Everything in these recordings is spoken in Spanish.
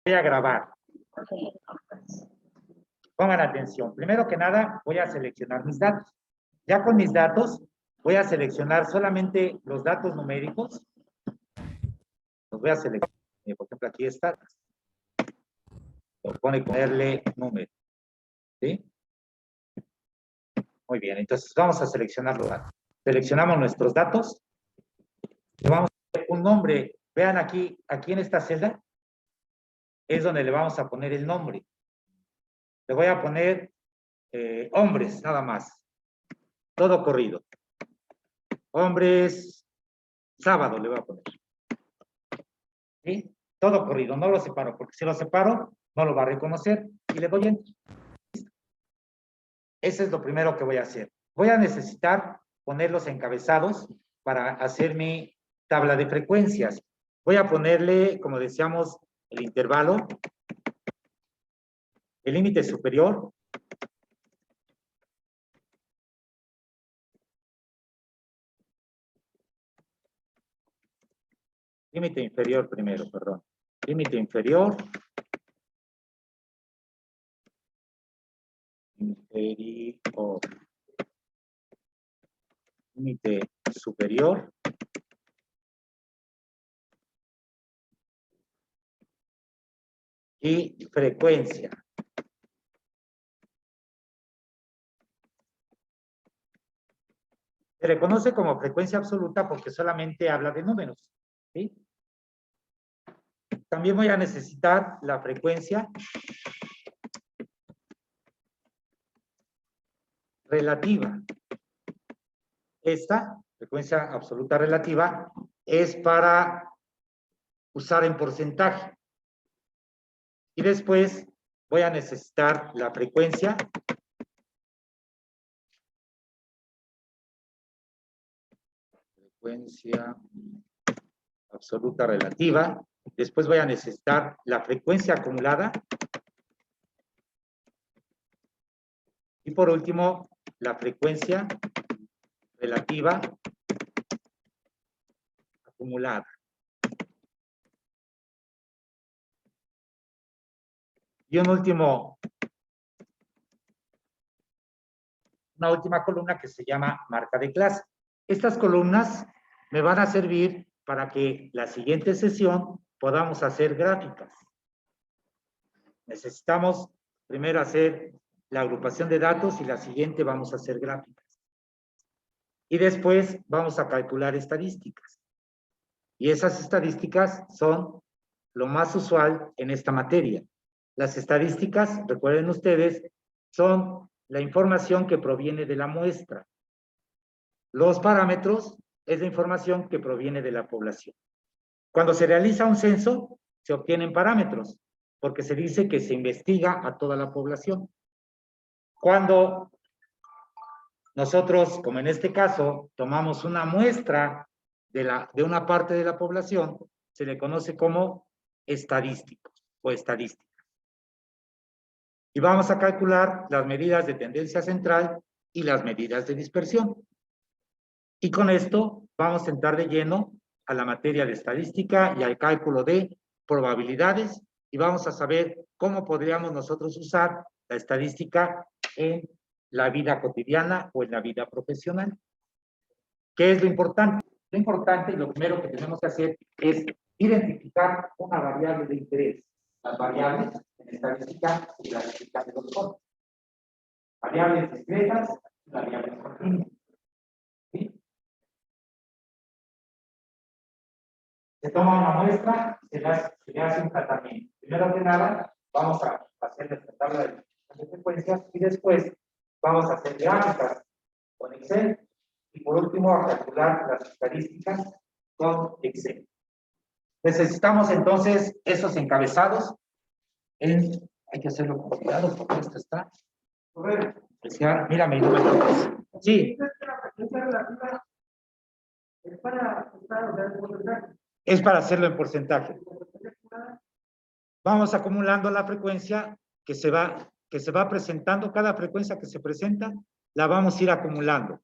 Voy a grabar. Pongan atención. Primero que nada, voy a seleccionar mis datos. Ya con mis datos, voy a seleccionar solamente los datos numéricos. Los voy a seleccionar. Por ejemplo, aquí está. Pone ponerle número. ¿Sí? Muy bien. Entonces, vamos a seleccionar los datos. Seleccionamos nuestros datos. Le vamos a poner un nombre. Vean aquí en esta celda, es donde le vamos a poner el nombre. Le voy a poner hombres, nada más. Todo corrido. Hombres, sábado le voy a poner. ¿Sí? Todo corrido, no lo separo, porque si lo separo, no lo va a reconocer. Y le doy enter. Ese es lo primero que voy a hacer. Voy a necesitar poner los encabezados para hacer mi tabla de frecuencias. Voy a ponerle, como decíamos, el intervalo, el límite superior, límite inferior primero, perdón. Límite inferior, límite superior, y frecuencia. Se le conoce como frecuencia absoluta porque solamente habla de números. ¿Sí? También voy a necesitar la frecuencia relativa. Esta frecuencia absoluta relativa es para usar en porcentaje. Y después voy a necesitar la frecuencia absoluta relativa. Después voy a necesitar la frecuencia acumulada. Y por último, la frecuencia relativa acumulada. Y una última columna que se llama marca de clase. Estas columnas me van a servir para que la siguiente sesión podamos hacer gráficas. Necesitamos primero hacer la agrupación de datos y la siguiente vamos a hacer gráficas. Y después vamos a calcular estadísticas. Y esas estadísticas son lo más usual en esta materia. Las estadísticas, recuerden ustedes, son la información que proviene de la muestra. Los parámetros es la información que proviene de la población. Cuando se realiza un censo, se obtienen parámetros, porque se dice que se investiga a toda la población. Cuando nosotros, como en este caso, tomamos una muestra de una parte de la población, se le conoce como estadísticos o estadística. Y vamos a calcular las medidas de tendencia central y las medidas de dispersión. Y con esto vamos a entrar de lleno a la materia de estadística y al cálculo de probabilidades y vamos a saber cómo podríamos nosotros usar la estadística en la vida cotidiana o en la vida profesional. ¿Qué es lo importante? Lo importante y lo primero que tenemos que hacer es identificar una variable de interés. Las variables en estadística se clasifican de dos formas. Variables discretas y variables continuas. ¿Sí? Se toma una muestra, se le hace un tratamiento. Primero que nada, vamos a hacer esta tabla de frecuencias y después vamos a hacer gráficas con Excel y por último a calcular las estadísticas con Excel. Necesitamos entonces esos encabezados. Hay que hacerlo con cuidado porque esto está. Mírame, no me toques. Sí. Es para hacerlo en porcentaje. Vamos acumulando la frecuencia que se va presentando. Cada frecuencia que se presenta la vamos a ir acumulando.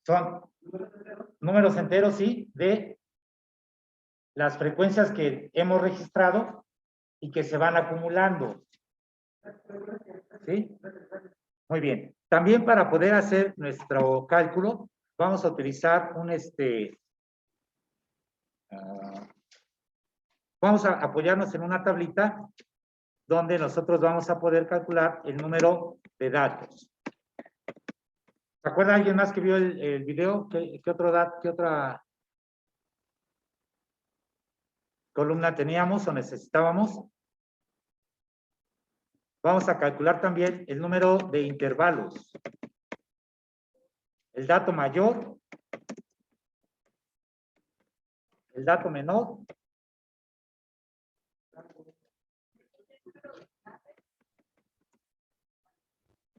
Son números enteros, sí, de las frecuencias que hemos registrado y que se van acumulando. ¿Sí? Muy bien. También para poder hacer nuestro cálculo, vamos a utilizar vamos a apoyarnos en una tablita donde nosotros vamos a poder calcular el número de datos. ¿Se acuerda alguien más que vio el video? ¿Qué otra columna teníamos o necesitábamos? Vamos a calcular también el número de intervalos. El dato mayor, el dato menor,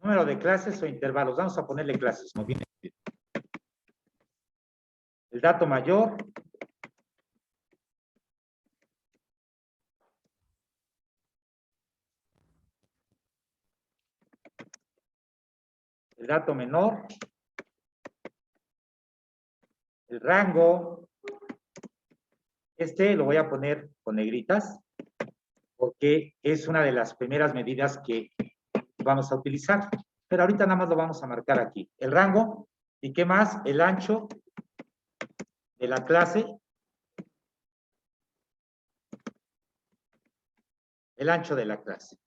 número de clases o intervalos. Vamos a ponerle clases. Muy bien. El dato mayor, el dato menor, el rango. Lo voy a poner con negritas porque es una de las primeras medidas que vamos a utilizar. Pero ahorita nada más lo vamos a marcar aquí. El rango, ¿y qué más? El ancho de la clase. El ancho de la clase.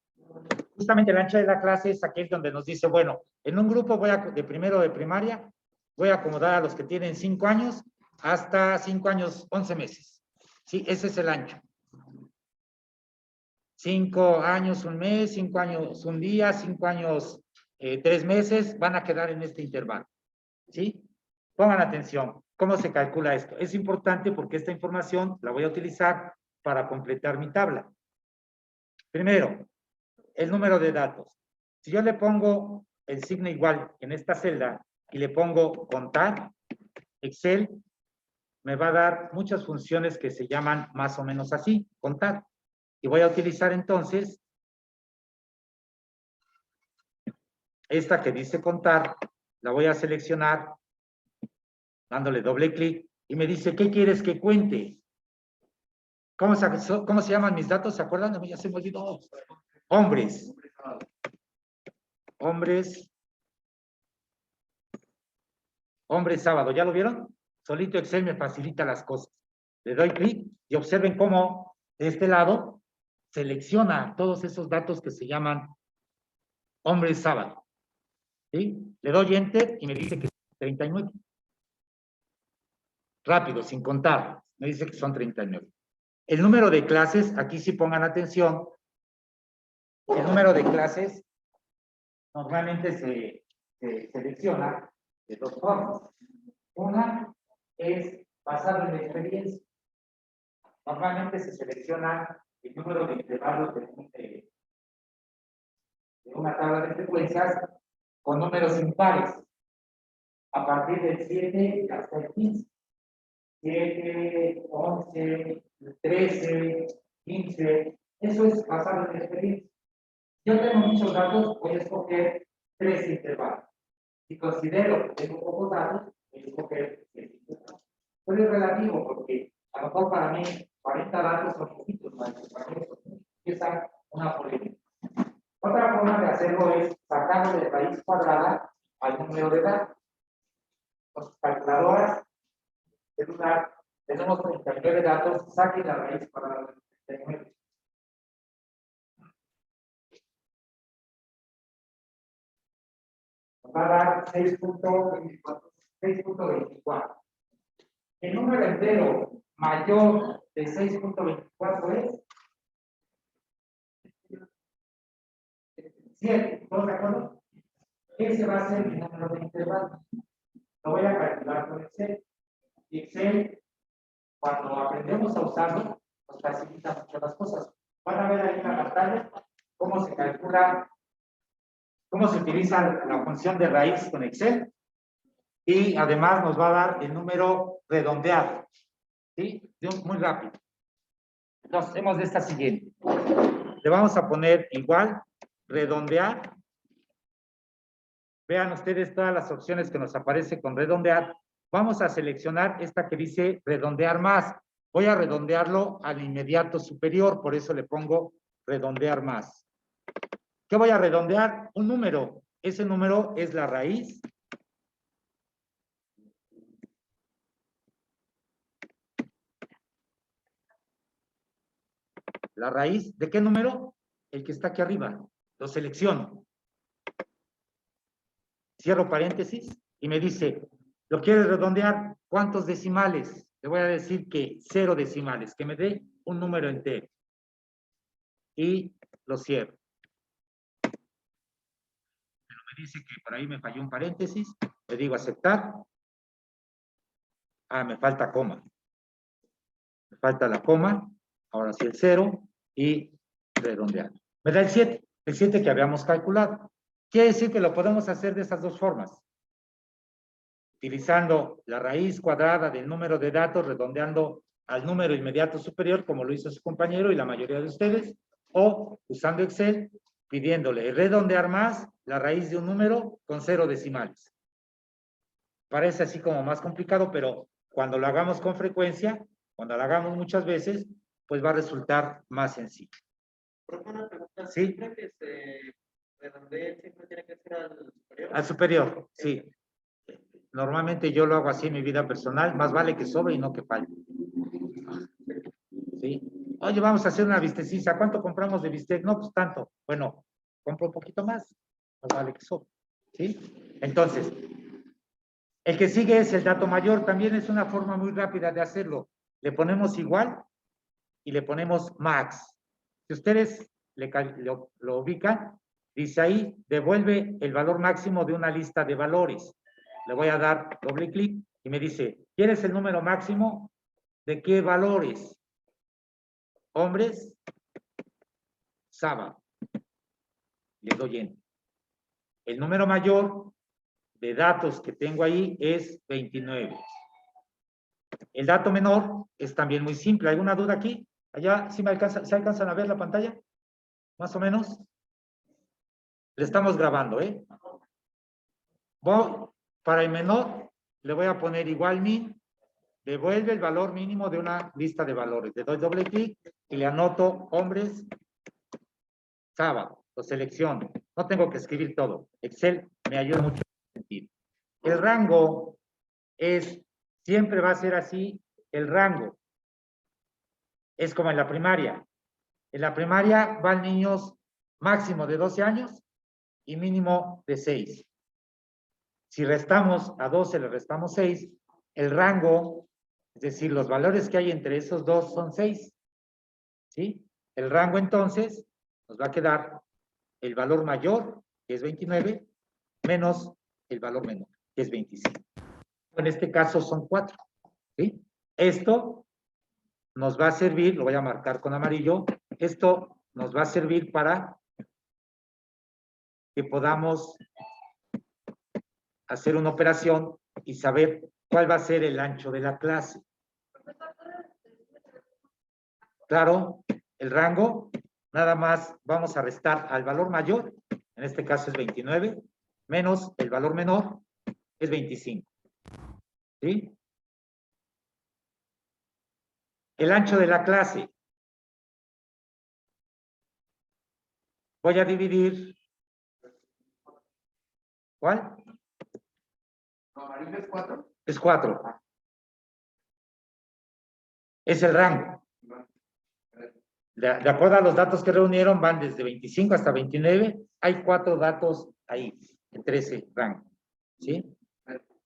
Justamente el ancho de la clase es aquel donde nos dice, bueno, en un grupo de primero de primaria, voy a acomodar a los que tienen 5 años hasta 5 años, 11 meses. ¿Sí? Ese es el ancho. 5 años, un mes, 5 años, un día, 5 años, 3 meses, van a quedar en este intervalo. ¿Sí? Pongan atención. ¿Cómo se calcula esto? Es importante porque esta información la voy a utilizar para completar mi tabla. Primero, el número de datos. Si yo le pongo el signo igual en esta celda y le pongo contar, Excel me va a dar muchas funciones que se llaman más o menos así, contar. Y voy a utilizar entonces esta que dice contar, la voy a seleccionar dándole doble clic y me dice, ¿qué quieres que cuente? ¿Cómo se llaman mis datos? ¿Se acuerdan? A mí ya se me olvidó. Hombres. Hombres sábado. ¿Ya lo vieron? Solito Excel me facilita las cosas. Le doy clic y observen cómo de este lado selecciona todos esos datos que se llaman hombres sábado. ¿Sí? Le doy Enter y me dice que son 39. Rápido, sin contar. Me dice que son 39. El número de clases, aquí sí pongan atención. El número de clases normalmente se selecciona de dos formas. Una es basado en la experiencia. Normalmente se selecciona el número de intervalos de una tabla de frecuencias con números impares. A partir del 7 hasta el 15. 7, 11, 13, 15. Eso es basado en la experiencia. Yo tengo muchos datos, voy a escoger 3 intervalos. Si considero que tengo pocos datos, voy a escoger 7 intervalos. Pero es relativo porque a lo mejor para mí 40 datos son poquitos, para mí empieza una polémica. Otra forma de hacerlo es sacando de raíz cuadrada al número de datos. Con calculadoras celular, tenemos 39 datos, saquen la raíz cuadrada de 39. Nos va a dar 6.24. El número entero mayor de 6.24 es 7. ¿Todos de acuerdo? Ese va a ser mi número de intervalo. Lo voy a calcular con Excel. Y Excel, cuando aprendemos a usarlo, nos facilita mucho las cosas. Van a ver ahí en la pantalla cómo se calcula, cómo se utiliza la función de raíz con Excel. Y además nos va a dar el número redondeado. ¿Sí? Muy rápido. Entonces, hacemos de esta siguiente. Le vamos a poner igual, redondear. Vean ustedes todas las opciones que nos aparece con redondear. Vamos a seleccionar esta que dice redondear más. Voy a redondearlo al inmediato superior, por eso le pongo redondear más. ¿Qué voy a redondear? Un número. Ese número es la raíz. ¿La raíz de qué número? El que está aquí arriba. Lo selecciono. Cierro paréntesis y me dice, ¿lo quieres redondear? ¿Cuántos decimales? Le voy a decir que 0 decimales, que me dé un número entero. Y lo cierro. Pero me dice que por ahí me falló un paréntesis. Le digo aceptar. Ah, me falta coma. Me falta la coma. Ahora sí el 0 y redondear. Me da el 7. El 7 que habíamos calculado. Quiere decir que lo podemos hacer de esas dos formas. Utilizando la raíz cuadrada del número de datos, redondeando al número inmediato superior, como lo hizo su compañero y la mayoría de ustedes, o usando Excel, pidiéndole redondear más la raíz de un número con 0 decimales. Parece así como más complicado, pero cuando lo hagamos con frecuencia, cuando lo hagamos muchas veces, pues va a resultar más sencillo. Una pregunta, ¿sí? ¿Siempre que se redondee, siempre tiene que ser al superior? Al superior, sí. Normalmente yo lo hago así en mi vida personal, más vale que sobre y no que falte. ¿Sí? Oye, vamos a hacer una bistecita. ¿Cuánto compramos de bistec? No, pues tanto. Bueno, compro un poquito más. Más vale que sobre. ¿Sí? Entonces, el que sigue es el dato mayor. También es una forma muy rápida de hacerlo. Le ponemos igual y le ponemos max. Si ustedes lo ubican, dice ahí, devuelve el valor máximo de una lista de valores. Le voy a dar doble clic y me dice, ¿quieres el número máximo? ¿De qué valores? Hombres, sábado. Le doy en. El número mayor de datos que tengo ahí es 29. El dato menor es también muy simple. ¿Alguna duda aquí? Allá, ¿sí se alcanzan a ver la pantalla? Más o menos. Le estamos grabando, ¿eh? Para el menor, le voy a poner igual min, devuelve el valor mínimo de una lista de valores. Le doy doble clic y le anoto hombres, sábado, lo selecciono. No tengo que escribir todo. Excel me ayuda mucho en ese sentido. El rango siempre va a ser así, el rango. Es como en la primaria. En la primaria van niños máximo de 12 años y mínimo de 6. Si restamos a 12, le restamos 6, el rango, es decir, los valores que hay entre esos dos son 6. ¿Sí? El rango entonces nos va a quedar el valor mayor, que es 29, menos el valor menor, que es 25. En este caso son 4. ¿Sí? Esto nos va a servir, lo voy a marcar con amarillo, esto nos va a servir para que podamos hacer una operación y saber cuál va a ser el ancho de la clase. Claro, el rango, nada más vamos a restar al valor mayor, en este caso es 29, menos el valor menor, es 25. ¿Sí? El ancho de la clase. Voy a dividir. ¿Cuál? ¿Amarillo es 4? Es 4. Es el rango. De acuerdo a los datos que reunieron, van desde 25 hasta 29. Hay 4 datos ahí, entre ese rango. ¿Sí?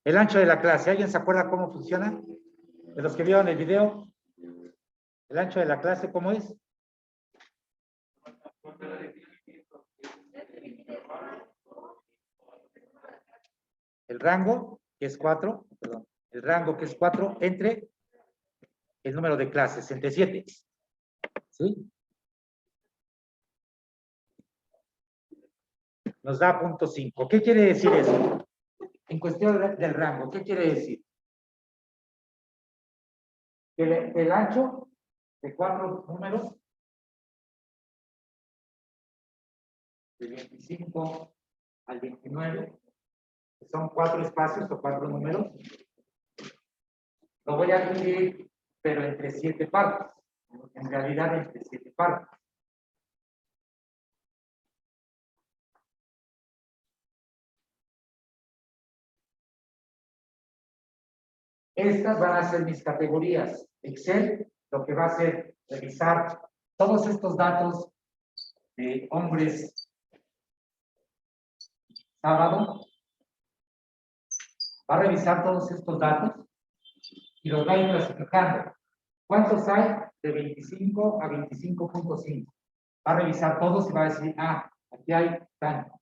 El ancho de la clase. ¿Alguien se acuerda cómo funciona? De los que vieron el video. El ancho de la clase, ¿cómo es? El rango, que es 4, perdón, el rango que es 4 entre el número de clases, entre 7. ¿Sí? Nos da 0.5. ¿Qué quiere decir eso? En cuestión del rango, ¿qué quiere decir? Que el ancho de 4 números, del 25 al 29, que son 4 espacios o 4 números, lo voy a dividir, pero entre 7 partes. En realidad, entre 7 partes. Estas van a ser mis categorías. Excel lo que va a hacer revisar todos estos datos de hombres sábado. Va a revisar todos estos datos y los va a ir clasificando. ¿Cuántos hay? De 25 a 25.5. Va a revisar todos y va a decir, ah, aquí hay tanto.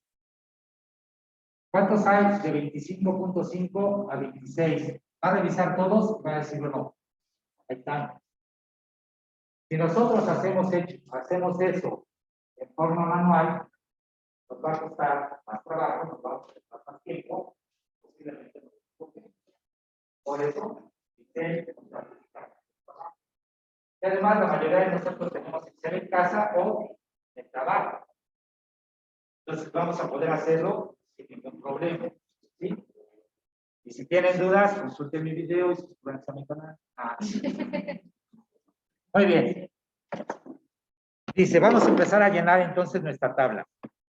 ¿Cuántos hay de 25.5 a 26? Va a revisar todos y va a decir, bueno, hay tanto. Si nosotros hacemos eso en forma manual, nos va a costar más trabajo, nos va a costar más tiempo, posiblemente nos equivoquemos. Por eso, Excel nos va a facilitar. Y además, la mayoría de nosotros tenemos Excel en casa o en trabajo. Entonces, vamos a poder hacerlo sin ningún problema. ¿Sí? Y si tienen dudas, consulten mi video y suscríbanse a mi canal. Muy bien. Dice, vamos a empezar a llenar entonces nuestra tabla.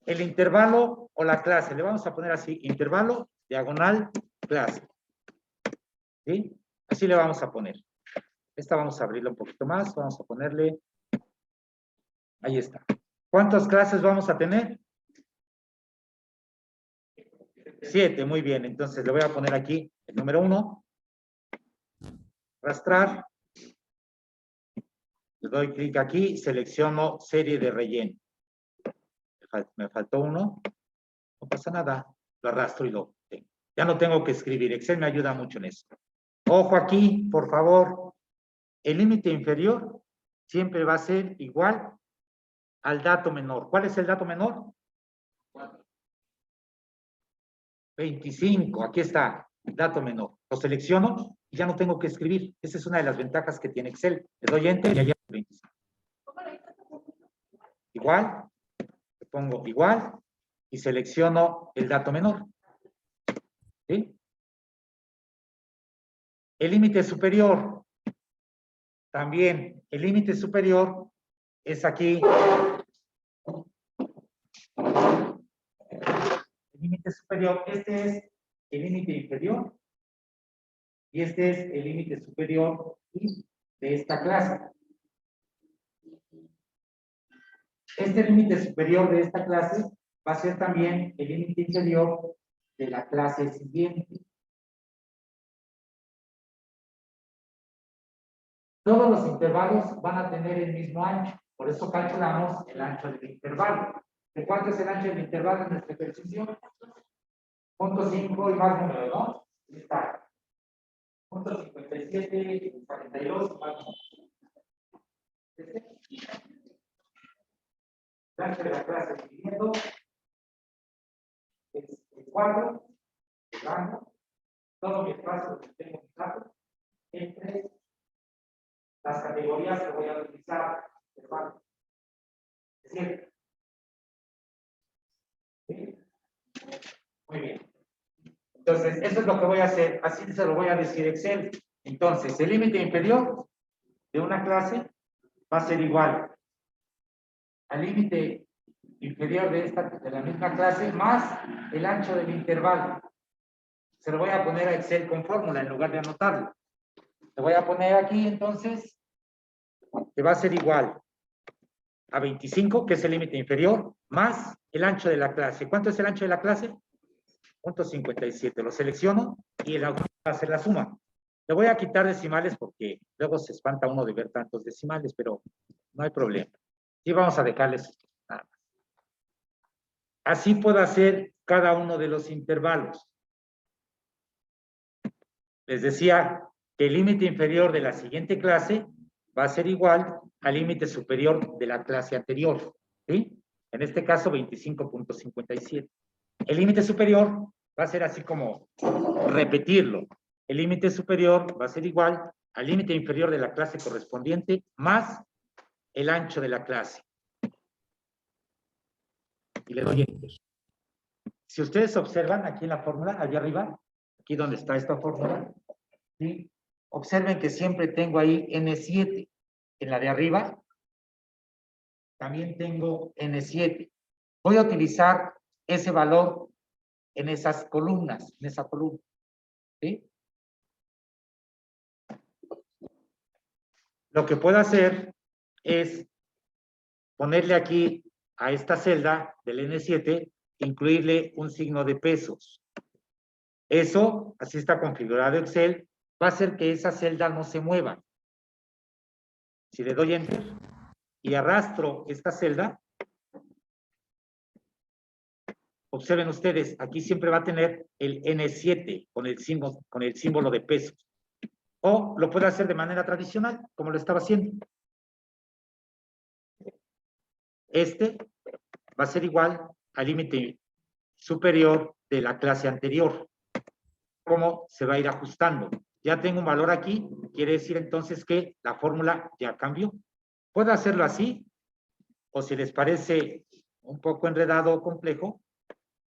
El intervalo o la clase, le vamos a poner así, intervalo, diagonal, clase. ¿Sí? Así le vamos a poner. Esta vamos a abrirla un poquito más, vamos a ponerle, ahí está. ¿Cuántas clases vamos a tener? 7, muy bien. Entonces le voy a poner aquí el número 1. Arrastrar. Le doy clic aquí, selecciono serie de relleno. Me faltó uno. No pasa nada. Lo arrastro y lo tengo. Ya no tengo que escribir. Excel me ayuda mucho en eso. Ojo aquí, por favor. El límite inferior siempre va a ser igual al dato menor. ¿Cuál es el dato menor? 25. Aquí está. Dato menor. Lo selecciono y ya no tengo que escribir. Esa es una de las ventajas que tiene Excel. Le doy Enter y allá 25. Igual. Le pongo igual y selecciono el dato menor. ¿Sí? El límite superior. También el límite superior es aquí. El límite superior, este es el límite inferior y este es el límite superior de esta clase. Este límite superior de esta clase va a ser también el límite inferior de la clase siguiente. Todos los intervalos van a tener el mismo ancho, por eso calculamos el ancho del intervalo. ¿De cuánto es el ancho del intervalo en este ejercicio? 0.5 y más número, ¿no? Ahí está. 0.57, 42 más número. El ancho de la clase siguiendo es el 4, el rango, todo mi espacio que tengo mis datos, entre las categorías que voy a utilizar, hermano. Es decir, ¿sí? Muy bien. Entonces, eso es lo que voy a hacer, así se lo voy a decir Excel. Entonces, el límite inferior de una clase va a ser igual al límite inferior de la misma clase más el ancho del intervalo. Se lo voy a poner a Excel con fórmula en lugar de anotarlo. Le voy a poner aquí entonces que va a ser igual a 25, que es el límite inferior, más el ancho de la clase. ¿Cuánto es el ancho de la clase? 0.57. Lo selecciono y el autor va a hacer la suma. Le voy a quitar decimales porque luego se espanta uno de ver tantos decimales, pero no hay problema. Y vamos a dejarles nada más. Así puedo hacer cada uno de los intervalos. Les decía que el límite inferior de la siguiente clase va a ser igual al límite superior de la clase anterior. ¿Sí? En este caso, 25.57. El límite superior va a ser así como repetirlo. El límite superior va a ser igual al límite inferior de la clase correspondiente más el ancho de la clase. Y le doy Enter. Si ustedes observan aquí en la fórmula, allá arriba, aquí donde está esta fórmula, ¿sí? Observen que siempre tengo ahí N7. En la de arriba, también tengo N7. Voy a utilizar ese valor en esas columnas, en esa columna. ¿Sí? Lo que puedo hacer es ponerle aquí a esta celda del N7, incluirle un signo de pesos. Eso, así está configurado Excel, va a hacer que esa celda no se mueva. Si le doy Enter y arrastro esta celda, observen ustedes, aquí siempre va a tener el N7 con el símbolo de pesos. O lo puede hacer de manera tradicional, como lo estaba haciendo. Este va a ser igual al límite superior de la clase anterior. ¿Cómo se va a ir ajustando? Ya tengo un valor aquí, quiere decir entonces que la fórmula ya cambió. Puedo hacerlo así, o si les parece un poco enredado o complejo,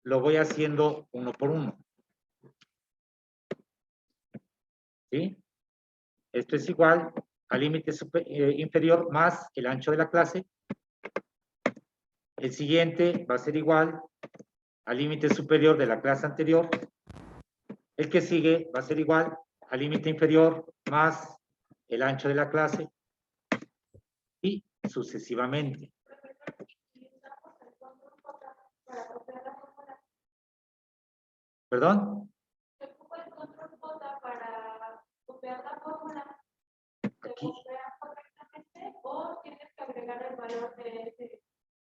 lo voy haciendo uno por uno. ¿Sí? Esto es igual al límite inferior más el ancho de la clase. El siguiente va a ser igual al límite superior de la clase anterior. El que sigue va a ser igual al límite inferior más el ancho de la clase y sucesivamente. ¿Perdón? Aquí.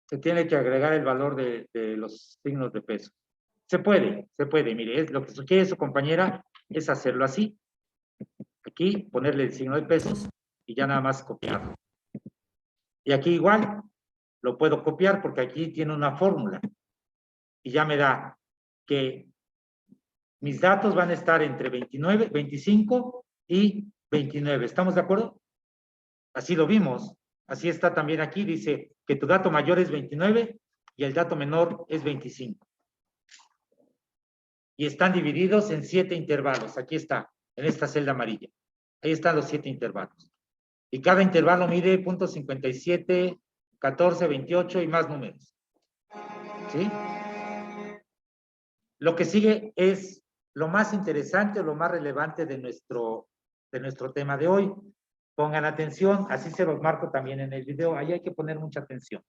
Se tiene que agregar el valor de los signos de peso. Se puede, mire, lo que sugiere su compañera es hacerlo así. Aquí ponerle el signo de pesos y ya nada más copiarlo. Y aquí igual, lo puedo copiar porque aquí tiene una fórmula. Y ya me da que mis datos van a estar entre 29, 25 y 29. ¿Estamos de acuerdo? Así lo vimos. Así está también aquí, dice que tu dato mayor es 29 y el dato menor es 25. Y están divididos en 7 intervalos. Aquí está, en esta celda amarilla. Ahí están los 7 intervalos. Y cada intervalo mide .57, 14, 28 y más números. ¿Sí? Lo que sigue es lo más interesante, lo más relevante de nuestro tema de hoy. Pongan atención, así se los marco también en el video. Ahí hay que poner mucha atención.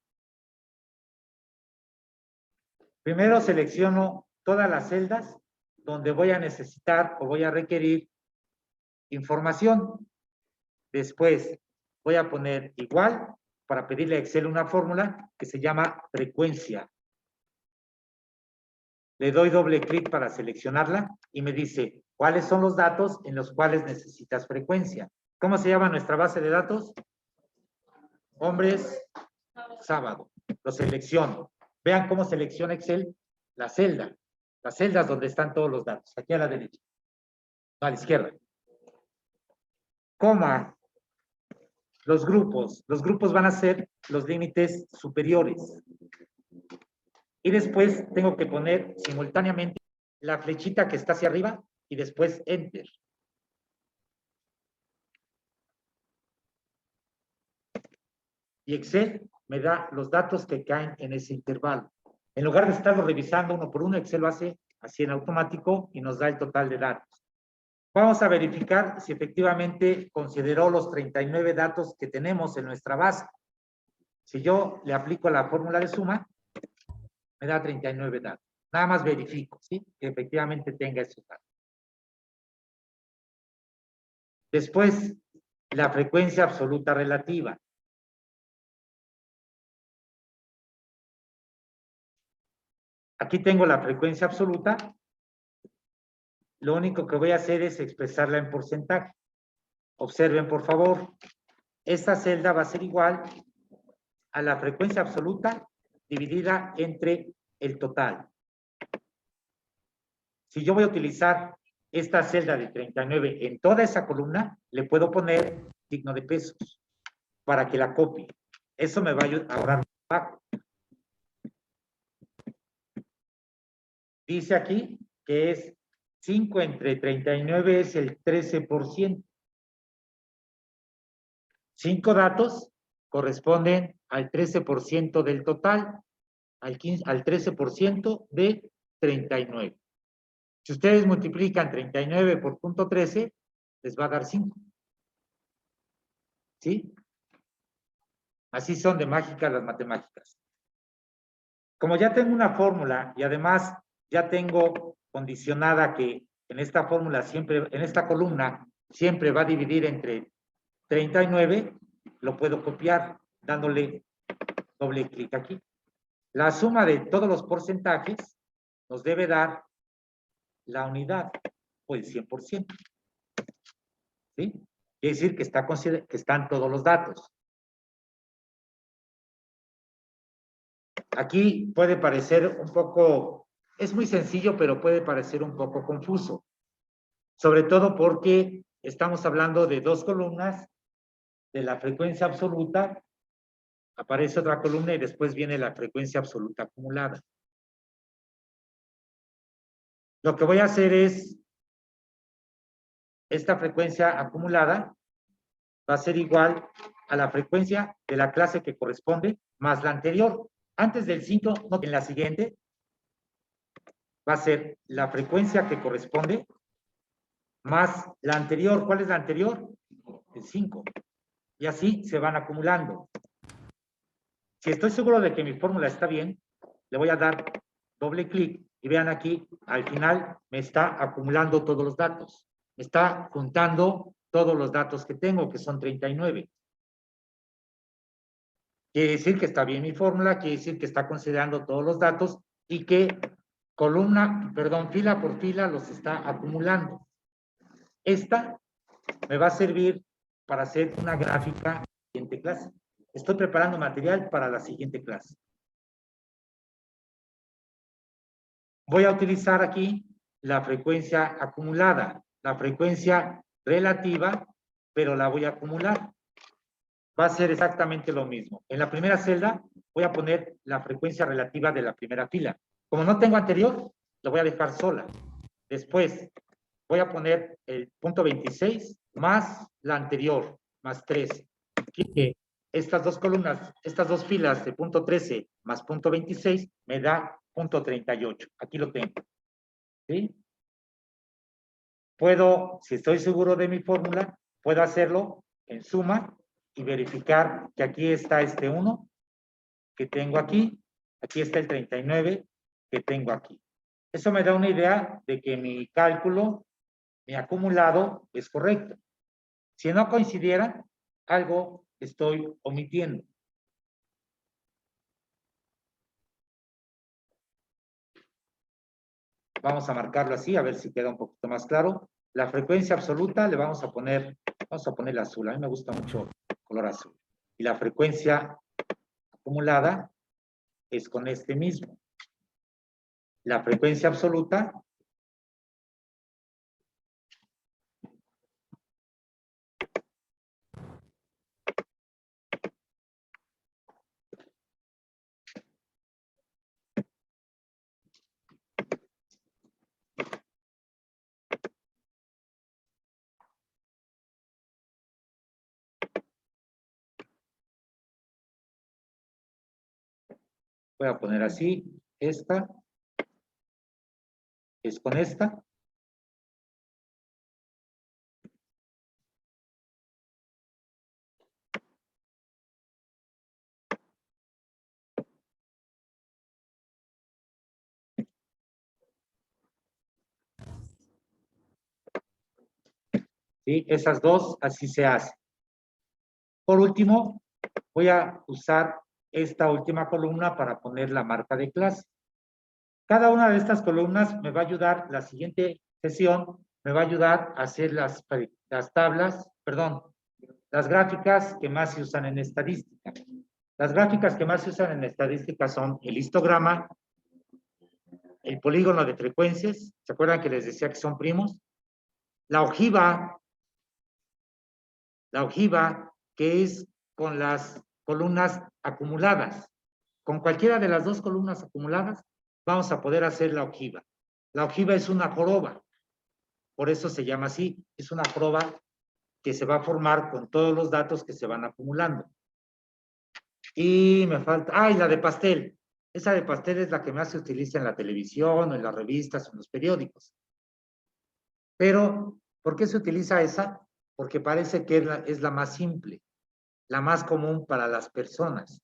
Primero selecciono todas las celdas donde voy a necesitar o voy a requerir información. Después voy a poner igual para pedirle a Excel una fórmula que se llama frecuencia. Le doy doble clic para seleccionarla y me dice cuáles son los datos en los cuales necesitas frecuencia. ¿Cómo se llama nuestra base de datos? Hombres, sábado. Lo selecciono. Vean cómo selecciona Excel la celda. Las celdas donde están todos los datos. Aquí a la derecha. No, a la izquierda. Coma. Los grupos. Los grupos van a ser los límites superiores. Y después tengo que poner simultáneamente la flechita que está hacia arriba y después Enter. Y Excel me da los datos que caen en ese intervalo. En lugar de estarlo revisando uno por uno, Excel lo hace así en automático y nos da el total de datos. Vamos a verificar si efectivamente consideró los 39 datos que tenemos en nuestra base. Si yo le aplico la fórmula de suma, me da 39 datos. Nada más verifico, ¿sí? Que efectivamente tenga esos datos. Después, la frecuencia absoluta relativa. Aquí tengo la frecuencia absoluta. Lo único que voy a hacer es expresarla en porcentaje. Observen, por favor. Esta celda va a ser igual a la frecuencia absoluta dividida entre el total. Si yo voy a utilizar esta celda de 39 en toda esa columna, le puedo poner signo de pesos para que la copie. Eso me va a ahorrar trabajo. dice aquí que es 5 entre 39 es el 13%. 5 datos corresponden al 13% del total, al 13% de 39. Si ustedes multiplican 39 por punto 13, les va a dar 5. ¿Sí? Así son de mágicas las matemáticas. Como ya tengo una fórmula y además ya tengo condicionada que en esta fórmula siempre, en esta columna, siempre va a dividir entre 39, lo puedo copiar dándole doble clic aquí. La suma de todos los porcentajes nos debe dar la unidad, o el 100%. ¿Sí? Quiere decir que están todos los datos. Aquí puede parecer un poco, es muy sencillo, pero puede parecer un poco confuso. Sobre todo porque estamos hablando de dos columnas, de la frecuencia absoluta, aparece otra columna y después viene la frecuencia absoluta acumulada. Lo que voy a hacer es, esta frecuencia acumulada va a ser igual a la frecuencia de la clase que corresponde más la anterior. Antes del 5, en la siguiente, va a ser la frecuencia que corresponde más la anterior. ¿Cuál es la anterior? El 5. Y así se van acumulando. Si estoy seguro de que mi fórmula está bien, le voy a dar doble clic y vean aquí, al final me está acumulando todos los datos. Me está juntando todos los datos que tengo, que son 39. Quiere decir que está bien mi fórmula, quiere decir que está considerando todos los datos y que fila por fila los está acumulando. Esta me va a servir para hacer una gráfica en la siguiente clase. Estoy preparando material para la siguiente clase. Voy a utilizar aquí la frecuencia acumulada, la frecuencia relativa, pero la voy a acumular. Va a ser exactamente lo mismo. En la primera celda voy a poner la frecuencia relativa de la primera fila. Como no tengo anterior, lo voy a dejar sola. Después voy a poner el punto 26 más la anterior, más 13. Aquí, estas dos columnas, estas dos filas de punto 13 más punto 26 me da punto 38. Aquí lo tengo. ¿Sí? Puedo, si estoy seguro de mi fórmula, puedo hacerlo en suma y verificar que aquí está este 1 que tengo aquí está el 39 que tengo aquí. Eso me da una idea de que mi cálculo, mi acumulado es correcto. Si no coincidiera, algo estoy omitiendo. Vamos a marcarlo así, a ver si queda un poquito más claro. La frecuencia absoluta le vamos a poner azul. A mí me gusta mucho el color azul. Y la frecuencia acumulada es con este mismo. La frecuencia absoluta voy a poner así, esta es con esta. ¿Sí? Esas dos, así se hace. Por último, voy a usar esta última columna para poner la marca de clase. Cada una de estas columnas me va a ayudar, la siguiente sesión, me va a ayudar a hacer las gráficas que más se usan en estadística. Las gráficas que más se usan en estadística son el histograma, el polígono de frecuencias, ¿se acuerdan que les decía que son primos? La ojiva, que es con las columnas acumuladas. Con cualquiera de las dos columnas acumuladas, vamos a poder hacer la ojiva. La ojiva es una joroba, por eso se llama así, es una joroba que se va a formar con todos los datos que se van acumulando. Y me falta, y la de pastel. Esa de pastel es la que más se utiliza en la televisión, o en las revistas, o en los periódicos. Pero, ¿por qué se utiliza esa? Porque parece que es la más simple, la más común para las personas.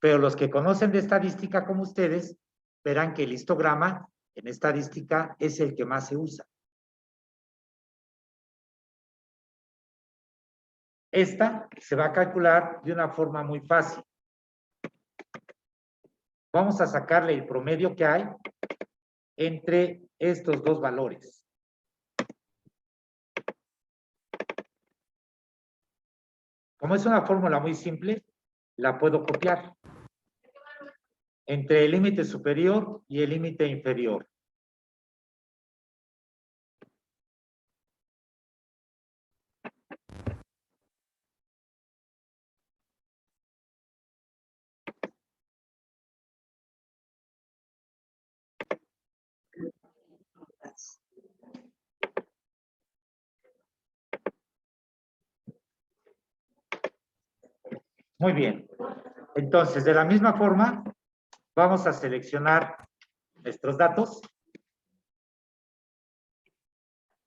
Pero los que conocen de estadística como ustedes, verán que el histograma en estadística es el que más se usa. Esta se va a calcular de una forma muy fácil. Vamos a sacarle el promedio que hay entre estos dos valores. Como es una fórmula muy simple, la puedo copiar entre el límite superior y el límite inferior. Muy bien. Entonces, de la misma forma, vamos a seleccionar nuestros datos.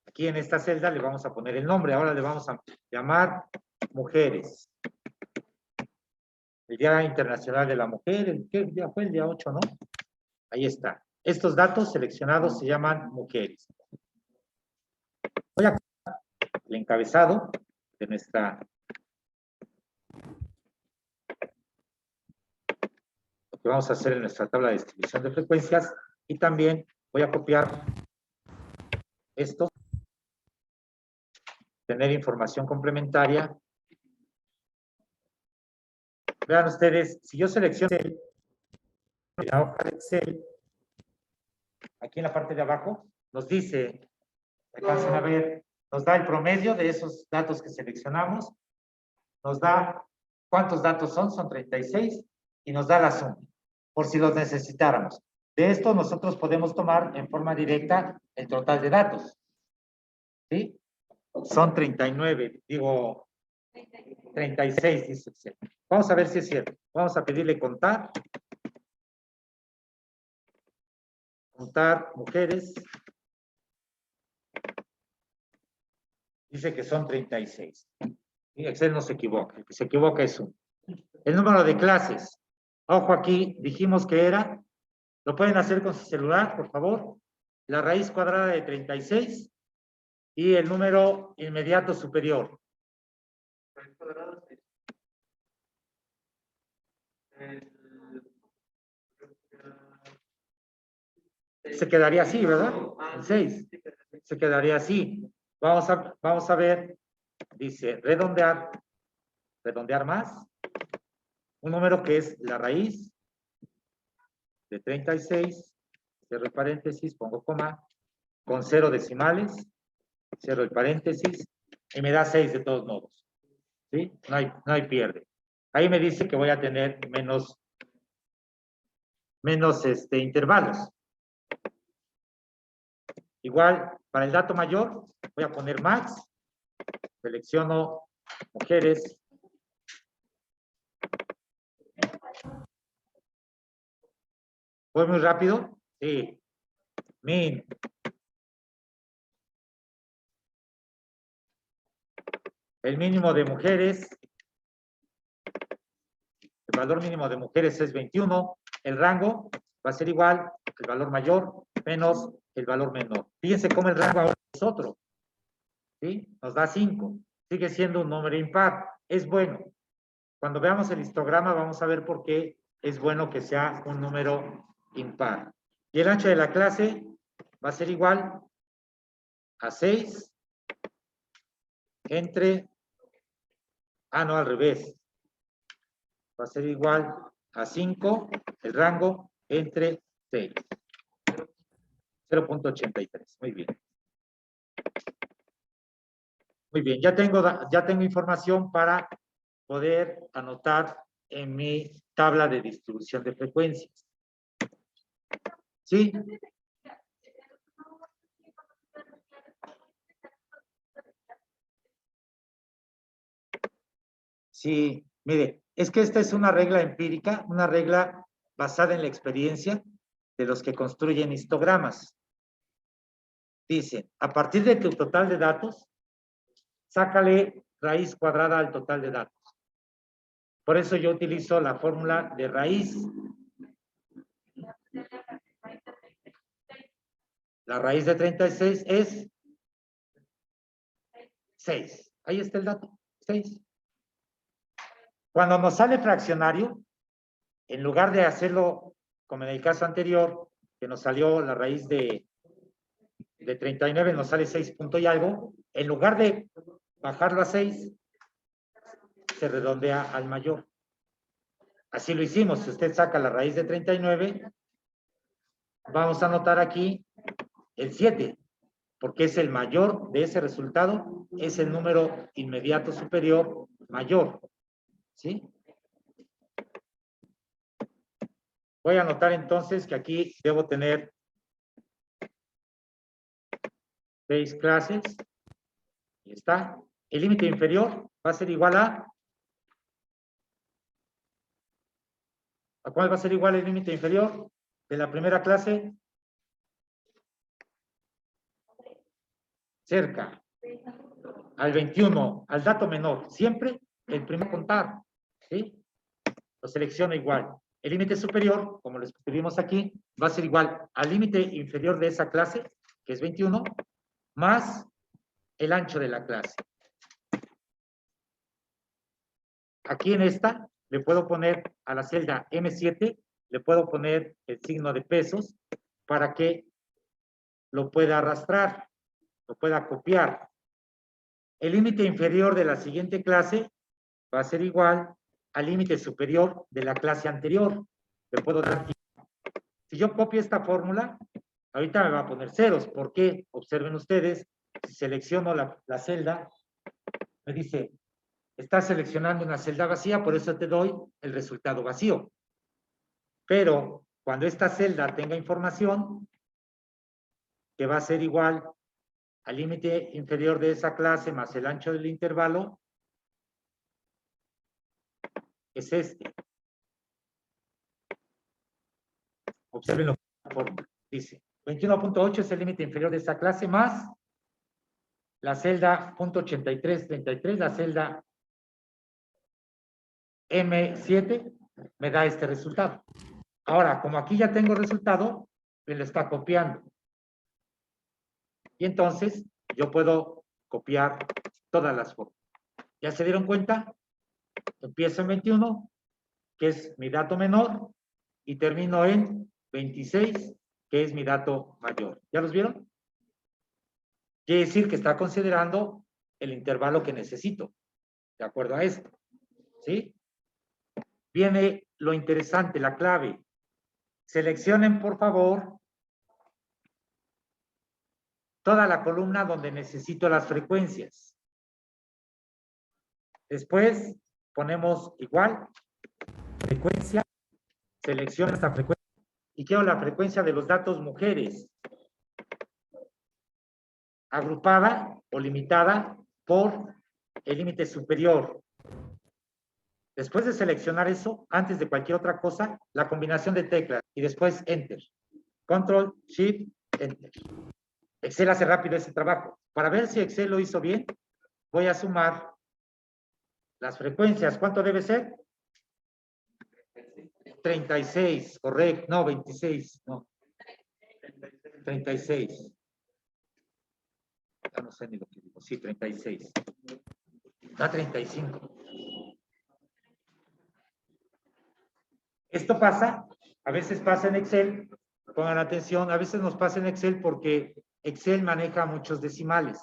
Aquí en esta celda le vamos a poner el nombre. Ahora le vamos a llamar mujeres. El Día Internacional de la Mujer, ¿qué día fue? El día 8, ¿no? Ahí está. Estos datos seleccionados se llaman mujeres. Voy a copiar el encabezado de nuestra... Lo que vamos a hacer en nuestra tabla de distribución de frecuencias, y también voy a copiar esto, tener información complementaria. Vean ustedes, si yo selecciono la hoja de Excel, aquí en la parte de abajo, nos dice, alcanzan a ver, nos da el promedio de esos datos que seleccionamos, nos da cuántos datos son 36, y nos da la suma, por si los necesitáramos. De esto nosotros podemos tomar en forma directa el total de datos. ¿Sí? Son 39, digo 36, dice Excel. Vamos a ver si es cierto. Vamos a pedirle contar. Contar mujeres. Dice que son 36. Y Excel no se equivoca. El que se equivoca es 1. El número de clases. Ojo aquí, dijimos que era. Lo pueden hacer con su celular, por favor. La raíz cuadrada de 36 y el número inmediato superior. Raíz cuadrada, sí. Se quedaría así, ¿verdad? El 6. Se quedaría así. Vamos a ver. Dice redondear. Redondear más. Un número que es la raíz de 36. Cierro el paréntesis, pongo coma. Con 0 decimales. Cierro el paréntesis. Y me da 6 de todos modos. ¿Sí? No hay pierde. Ahí me dice que voy a tener menos intervalos. Igual, para el dato mayor, voy a poner max. Selecciono mujeres. ¿Voy muy rápido? Sí. Min. El mínimo de mujeres. El valor mínimo de mujeres es 21. El rango va a ser igual, el valor mayor menos el valor menor. Fíjense cómo el rango ahora es otro. ¿Sí? Nos da 5. Sigue siendo un número impar. Es bueno. Cuando veamos el histograma vamos a ver por qué es bueno que sea un número impar. Y el ancho de la clase va a ser igual a 6 entre... no, al revés. Va a ser igual a 5, el rango, entre 6. 0.83. Muy bien. Muy bien. Ya tengo información para poder anotar en mi tabla de distribución de frecuencias. ¿Sí? Sí, mire, es que esta es una regla empírica, una regla basada en la experiencia de los que construyen histogramas. Dice, a partir de tu total de datos, sácale raíz cuadrada al total de datos. Por eso yo utilizo la fórmula de raíz. La raíz de 36 es 6. Ahí está el dato, 6. Cuando nos sale fraccionario, en lugar de hacerlo como en el caso anterior, que nos salió la raíz de 39, nos sale 6 punto y algo, en lugar de bajarlo a 6, se redondea al mayor. Así lo hicimos. Si usted saca la raíz de 39, vamos a anotar aquí el 7, porque es el mayor de ese resultado, es el número inmediato superior mayor. ¿Sí? Voy a anotar entonces que aquí debo tener 6 clases. Ahí está. El límite inferior va a ser igual a... ¿A cuál va a ser igual el límite inferior de la primera clase? Cerca. Al 21, al dato menor. Siempre el primer contar. ¿Sí? Lo selecciono igual. El límite superior, como lo escribimos aquí, va a ser igual al límite inferior de esa clase, que es 21, más el ancho de la clase. Aquí en esta, le puedo poner a la celda M7, le puedo poner el signo de pesos para que lo pueda arrastrar, lo pueda copiar. El límite inferior de la siguiente clase va a ser igual al límite superior de la clase anterior. Le puedo dar. Si yo copio esta fórmula, ahorita me va a poner ceros. ¿Por qué? Observen ustedes, si selecciono la celda, me dice, está seleccionando una celda vacía, por eso te doy el resultado vacío. Pero cuando esta celda tenga información, que va a ser igual al límite inferior de esa clase más el ancho del intervalo, es este. Observen lo que dice. 21.8 es el límite inferior de esta clase más la celda .8333, la celda M7, me da este resultado. Ahora, como aquí ya tengo el resultado, me lo está copiando. Y entonces, yo puedo copiar todas las formas. ¿Ya se dieron cuenta? Empiezo en 21, que es mi dato menor, y termino en 26, que es mi dato mayor. ¿Ya los vieron? Quiere decir que está considerando el intervalo que necesito, de acuerdo a esto. ¿Sí? Viene lo interesante, la clave. Seleccionen, por favor, toda la columna donde necesito las frecuencias. Después ponemos igual, frecuencia, selecciona esta frecuencia y quiero la frecuencia de los datos mujeres, agrupada o limitada por el límite superior. Después de seleccionar eso, antes de cualquier otra cosa, la combinación de teclas y después Enter. Control, Shift, Enter. Excel hace rápido ese trabajo. Para ver si Excel lo hizo bien, voy a sumar las frecuencias. ¿Cuánto debe ser? 36, correcto. No, 26, no. 36. Ya no sé ni lo que digo. Sí, 36. Da 35. Esto pasa, a veces pasa en Excel, pongan atención, a veces nos pasa en Excel porque Excel maneja muchos decimales.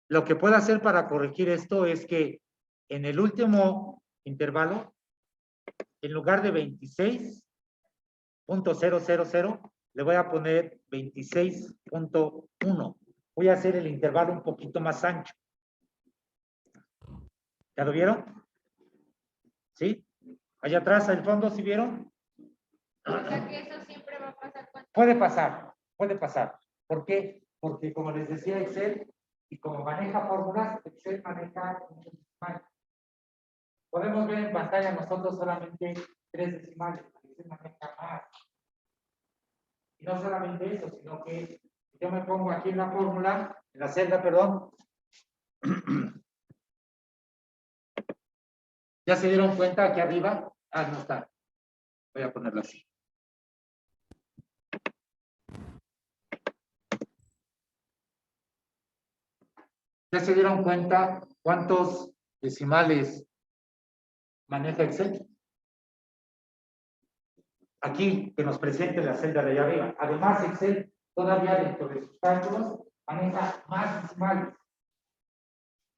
Lo que puedo hacer para corregir esto es que en el último intervalo, en lugar de 26.000, le voy a poner 26.1. Voy a hacer el intervalo un poquito más ancho. ¿Ya lo vieron? ¿Sí? Allá atrás, al fondo, ¿sí vieron? O sea que eso siempre va a pasar cuando... Puede pasar, puede pasar. ¿Por qué? Porque como les decía Excel, Y como maneja fórmulas, Excel maneja muchos decimales. Podemos ver en pantalla nosotros solamente 3 decimales, Excel maneja más. Y no solamente eso, sino que yo me pongo aquí en la fórmula, en la celda, perdón. ¿Ya se dieron cuenta aquí arriba? Ah, no está. Voy a ponerlo así. ¿Ya se dieron cuenta cuántos decimales maneja Excel? Aquí, que nos presente la celda de allá arriba. Además, Excel todavía dentro de sus cálculos maneja más decimales.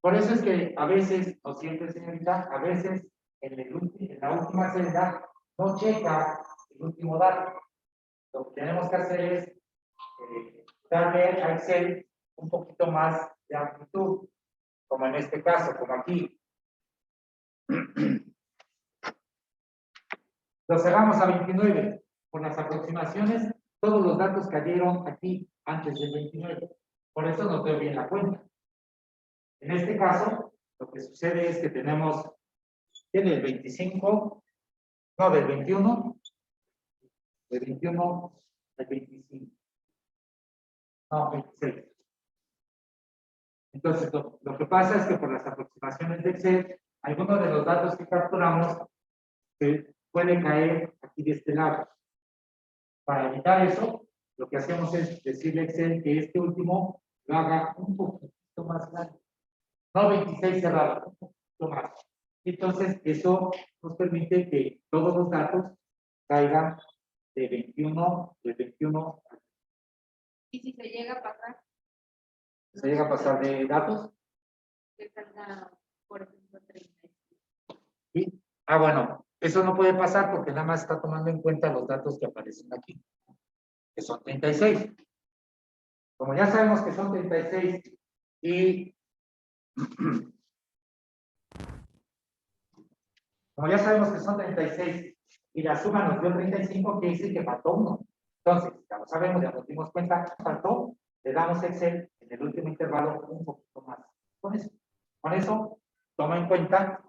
Por eso es que a veces, o siempre, señorita, a veces en la última celda no checa el último dato. Lo que tenemos que hacer es darle a Excel un poquito más de amplitud, como en este caso, como aquí. Lo cerramos a 29. Por las aproximaciones, todos los datos cayeron aquí antes del 29. Por eso no doy bien la cuenta. En este caso, lo que sucede es que tenemos, tiene el 25, no, del 21 al 25. No, 26. Entonces, lo que pasa es que por las aproximaciones de Excel, algunos de los datos que capturamos puede caer aquí de este lado. Para evitar eso, lo que hacemos es decirle a Excel que este último lo haga un poquito más grande. No 26 cerrado, un poquito más. Entonces, eso nos permite que todos los datos caigan de 21. Y si se llega a pasar, ¿Se llega a pasar de datos? que salga, por ejemplo, 30. ¿Sí? Ah, bueno, eso no puede pasar porque nada más está tomando en cuenta los datos que aparecen aquí, que son 36. Como ya sabemos que son 36 y como ya sabemos que son 36 y la suma nos dio 35, que dice que faltó 1. Entonces, ya lo sabemos, ya nos dimos cuenta, faltó, le damos Excel en el último intervalo un poquito más. Con eso, toma en cuenta.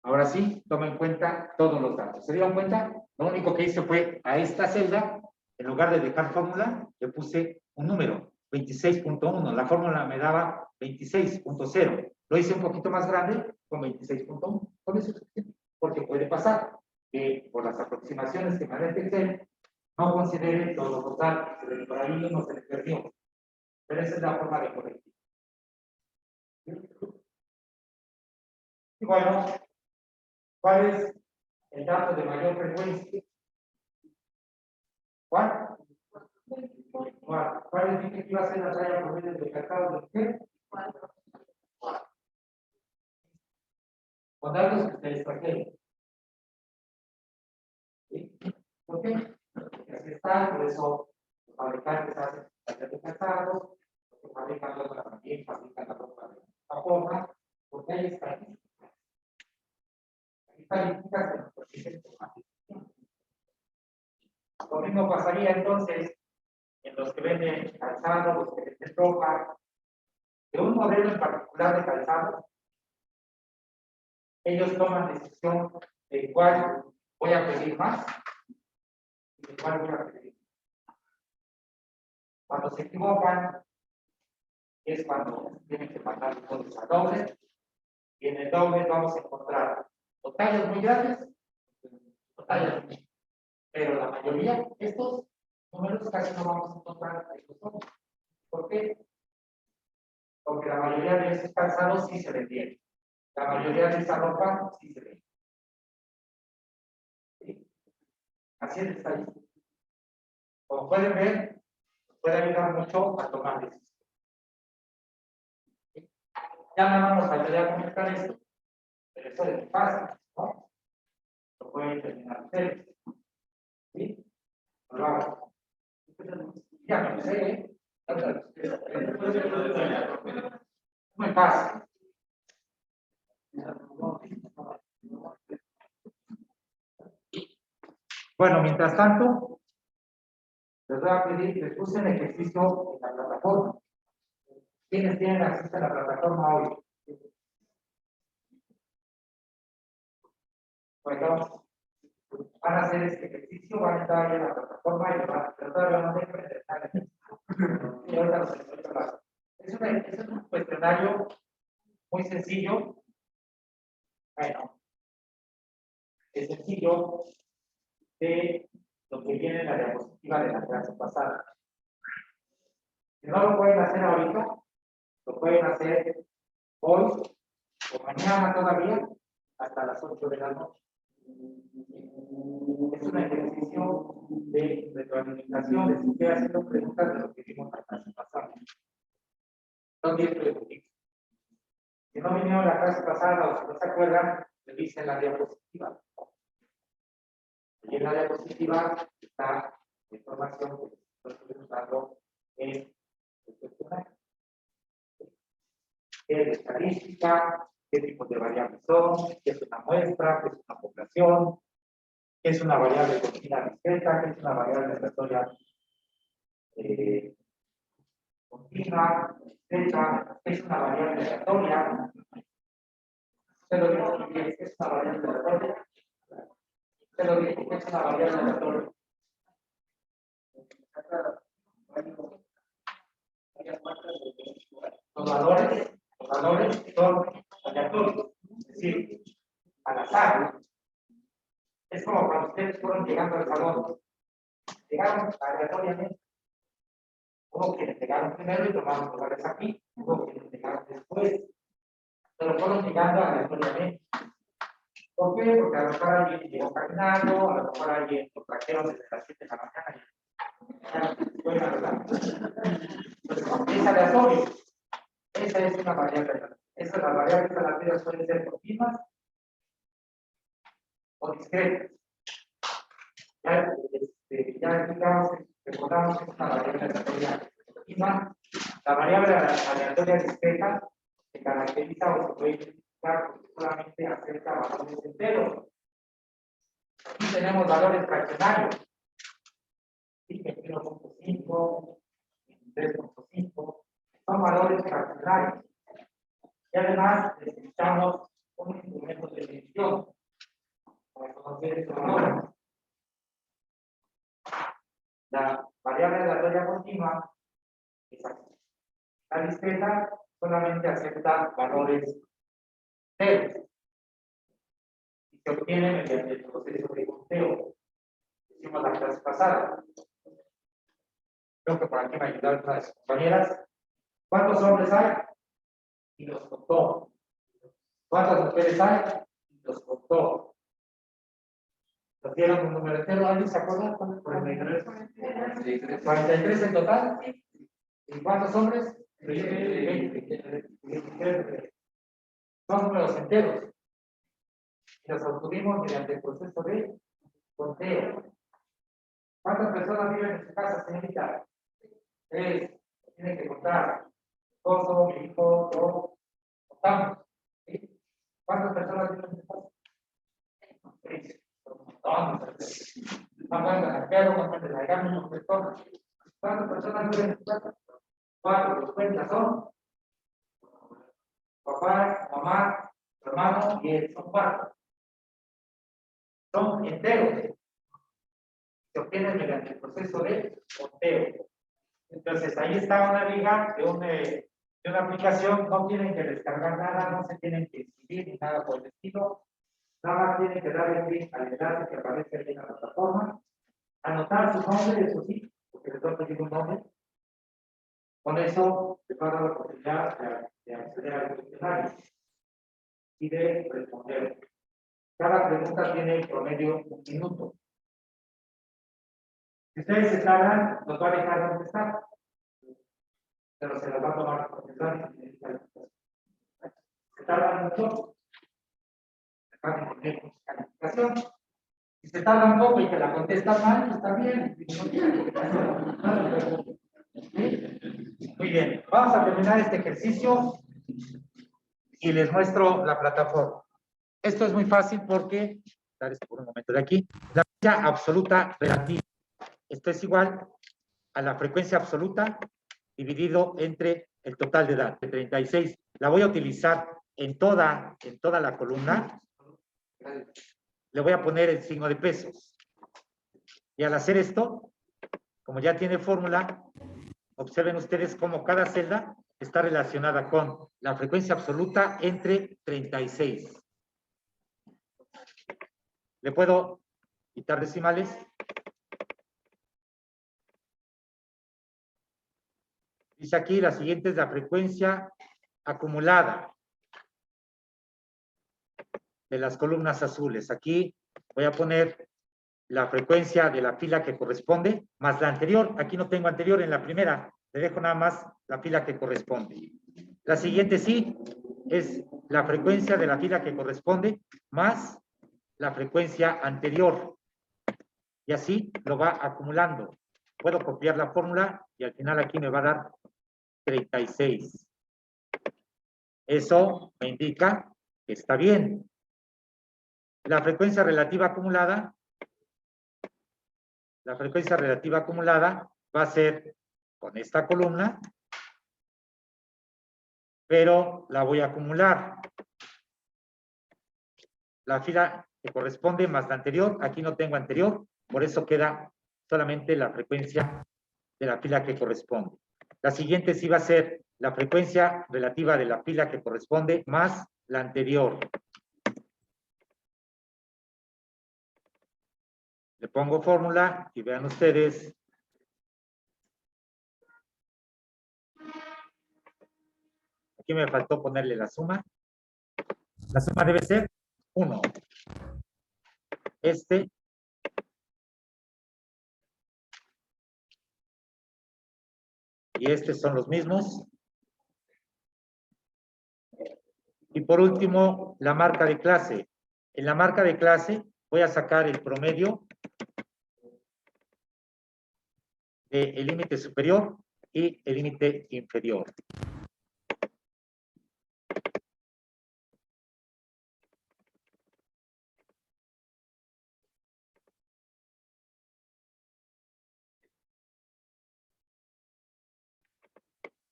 Ahora sí, toma en cuenta todos los datos. ¿Se dieron cuenta? Lo único que hice fue a esta celda, en lugar de dejar fórmula, le puse un número, 26.1. La fórmula me daba 26.0. Lo hice un poquito más grande con 26.1. Con eso es suficiente. Porque puede pasar que por las aproximaciones que maneja Excel, no considere todos los datos. Por ahí no se le perdió. Pero esa es la forma de corregir. Y bueno, ¿cuál es el dato de mayor frecuencia? ¿Cuál? ¿Cuál es que iba a ser la talla promedio de cacao de qué? Con datos que ustedes trajeron. ¿Sí? ¿Por qué? Porque así está, por eso los fabricantes hacen tallas de cacao, los que fabrican ropa también fabrican la ropa de esta forma, porque hay estadísticas. Hay estadísticas que nos permiten tomar decisiones. Lo mismo pasaría entonces en los que venden calzado, los que venden ropa, de un modelo en particular de calzado, ellos toman decisión de cuál voy a pedir más y de cuál voy a pedir. Cuando se equivocan, es cuando tienen que mandar entonces a doble, y en el doble vamos a encontrar o tallas muy grandes o tallas muy chicas. Pero la mayoría, estos números casi no vamos a encontrar estos dos. ¿Por qué? Porque la mayoría de esos calzados sí se vendieron. La mayoría de esa ropa sí se vende. ¿Sí? Así es esta lista. Como pueden ver, puede ayudar mucho a tomar decisiones. ¿Sí? Ya me vamos a ayudar a comentar esto, pero eso es fácil, ¿no? Lo pueden terminar ustedes. ¿Sí? Lo hago. Ya me lo sé, ¿eh? Muy fácil. Bueno, mientras tanto, Les voy a pedir que puse el ejercicio en la plataforma. ¿Quiénes tienen acceso a la plataforma hoy? Bueno, van a hacer este ejercicio, van a entrar ahí en la plataforma y pero todavía no dejan de estar en y ahorita los explico más. Es un cuestionario muy sencillo. Bueno, es sencillo de lo que viene en la diapositiva de la clase pasada. Si no lo pueden hacer ahorita, lo pueden hacer hoy o mañana todavía hasta las 8 de la noche. Es un ejercicio de retroalimentación, de si estoy haciendo preguntas de lo que vimos la clase pasada. Son 10 preguntas. Si no vinieron la clase pasada o si no se acuerdan, revisen la diapositiva. Y en la diapositiva está la información que estoy usando en el cuestionario. ¿Qué es estadística? ¿Qué tipos de variables son? ¿Qué es una muestra? ¿Qué es una población? ¿Qué es una variable continua discreta? ¿Qué es una variable aleatoria continua, discreta? ¿Qué es una variable aleatoria? ¿Se lo digo que es una variable aleatoria? ¿Se lo digo que es una variable aleatoria? Los valores son aleatorios, es decir, al azar. Es como cuando ustedes fueron llegando al salón. Llegaron aleatoriamente. Hubo quienes llegaron primero y tomaron lugares aquí, hubo quienes llegaron después. Pero fueron llegando aleatoriamente. ¿Por qué? Porque a lo mejor alguien llegó caminando, a lo mejor alguien lo trajeron desde las 7 de la mañana. Buena verdad. Es aleatorio. Esa es una variable. Esas las variables aleatorias pueden ser continuas o discretas. Ya explicamos, recordamos que es una variable aleatoria continua. La variable aleatoria discreta se caracteriza o se puede identificar porque solamente acerca valores enteros. Aquí tenemos valores fraccionarios. 21.5, 23.5, son valores fraccionarios. Y además necesitamos un instrumento de medición para conocer estos valores. La variable aleatoria continua es aquí. La discreta solamente acepta valores enteros y se obtiene mediante el proceso de conteo. Hicimos la clase pasada. Creo que por aquí me ayudaron una de sus compañeras. ¿Cuántos hombres hay? Y los contó. ¿Cuántas mujeres hay? Y los contó. ¿Nos dieron un número entero? ¿Alguien se acuerda? 43. 43 en total. ¿Y cuántos hombres? 20. Son números enteros. Y los obtuvimos mediante el proceso de conteo. ¿Cuántas personas viven en su casa, señorita? 3. Tienen que contar. Esposo, mi hijo, yo. Contamos. ¿Sí? ¿Cuántas personas viven en su casa? 6. No cuentan al perro, no cuentan al gato, no cuentan. ¿Cuántas personas viven en su casa? 4. Los cuentas son papá, mamá, hermano y él. Son 4. Son enteros. Se obtienen mediante el proceso de conteo. Entonces, ahí está una liga de una aplicación. No tienen que descargar nada, no se tienen que inscribir ni nada por el estilo. Nada más tienen que darle clic al enlace que aparece ahí en la plataforma. Anotar su nombre, eso sí, porque les voy a pedir un nombre. Con eso les va a dar la oportunidad de acceder al cuestionario y de responder. Cada pregunta tiene en promedio 1 minuto. Si ustedes se tardan, nos va a dejar contestar. Pero se las va a tomar contestar. Se tardan mucho. Se van a poner calificación. Si se tarda un poco y te la contestan mal, está bien. Muy bien. Vamos a terminar este ejercicio y les muestro la plataforma. Esto es muy fácil porque, por un momento de aquí, la fecha absoluta relativa. Esto es igual a la frecuencia absoluta dividido entre el total de edad, de 36. La voy a utilizar en toda la columna. Le voy a poner el signo de pesos. Y al hacer esto, como ya tiene fórmula, observen ustedes cómo cada celda está relacionada con la frecuencia absoluta entre 36. ¿Le puedo quitar decimales? Dice aquí, la siguiente es la frecuencia acumulada de las columnas azules. Aquí voy a poner la frecuencia de la fila que corresponde, más la anterior. Aquí no tengo anterior en la primera, le dejo nada más la fila que corresponde. La siguiente sí, es la frecuencia de la fila que corresponde, más la frecuencia anterior. Y así lo va acumulando. Puedo copiar la fórmula y al final aquí me va a dar 36. Eso me indica que está bien. La frecuencia relativa acumulada va a ser con esta columna, pero la voy a acumular. La fila que corresponde más la anterior, aquí no tengo anterior, por eso queda solamente la frecuencia de la fila que corresponde. La siguiente sí va a ser la frecuencia relativa de la fila que corresponde más la anterior. Le pongo fórmula y vean ustedes. Aquí me faltó ponerle la suma. La suma debe ser 1. Este y este son los mismos. Y por último, la marca de clase. En la marca de clase voy a sacar el promedio del límite superior y el límite inferior.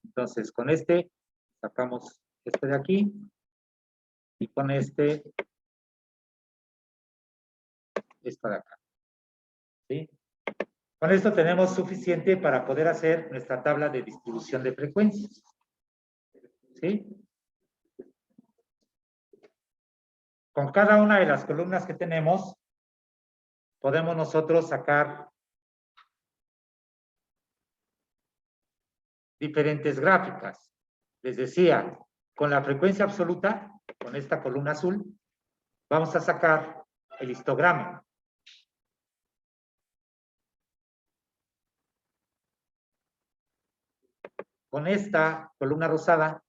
Entonces, con este sacamos este de aquí y con este esta de acá. ¿Sí? Con esto tenemos suficiente para poder hacer nuestra tabla de distribución de frecuencias. ¿Sí? Con cada una de las columnas que tenemos, podemos nosotros sacar diferentes gráficas. Les decía, con la frecuencia absoluta, con esta columna azul, vamos a sacar el histograma. Con esta columna rosada,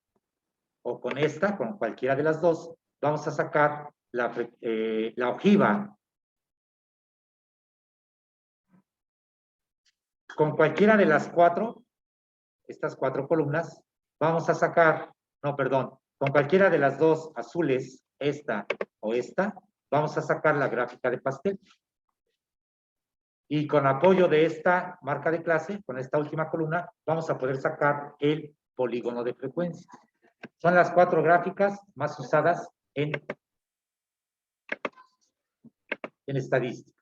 o con esta, con cualquiera de las dos, vamos a sacar la ojiva. Con cualquiera de las cuatro, estas cuatro columnas, vamos a sacar, no, perdón, con cualquiera de las dos azules, esta o esta, vamos a sacar la gráfica de pastel. Y con apoyo de esta marca de clase, con esta última columna, vamos a poder sacar el polígono de frecuencia. Son las cuatro gráficas más usadas en estadística.